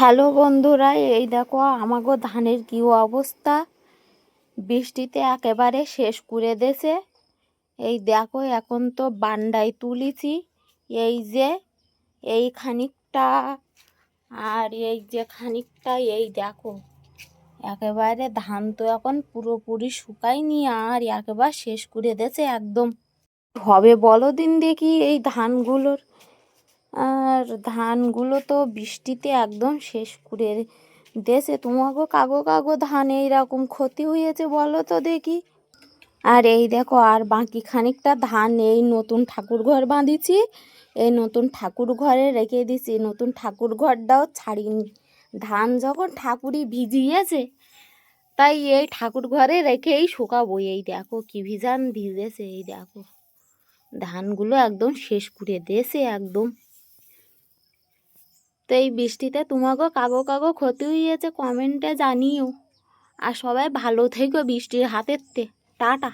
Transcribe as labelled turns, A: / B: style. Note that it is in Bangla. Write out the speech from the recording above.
A: হ্যালো বন্ধুরা, এই দেখো আমাগো ধানের কি অবস্থা। বৃষ্টিতে একেবারে শেষ করে দেছে। এই দেখো এখন তো বান্ডায় তুলিছি। এই যে এই খানিকটা আর এই যে খানিকটা, এই দেখো একেবারে ধান তো এখন পুরোপুরি শুকায়নি, আর একেবারে শেষ করে দেছে একদম। হবে বলো দিন দেখি এই ধানগুলোর। আর ধানগুলো তো বৃষ্টিতে একদম শেষ করে দেশে। তোমাকেও কাগো কাগো ধান এইরকম ক্ষতি হয়েছে বলো তো দেখি। আর এই দেখো আর বাকি খানিকটা ধান এই নতুন ঠাকুর ঘর বাঁধিছি, এই নতুন ঠাকুর ঘরে রেখে দিছি। নতুন ঠাকুর ঘরটাও ছাড়িনি, ধান যখন ঠাকুরই ভিজিয়েছে তাই এই ঠাকুর ঘরে রেখেই শুকাবো। এই দেখো কি ভিজান ভিজেছে, এই দেখো ধানগুলো একদম শেষ করে দেছে একদম। তো এই বৃষ্টিতে তোমাকেও কাগো কাগো ক্ষতি হয়েছে কমেন্টে জানিও। আর সবাই ভালো থেকো বৃষ্টির হাতের টাটা।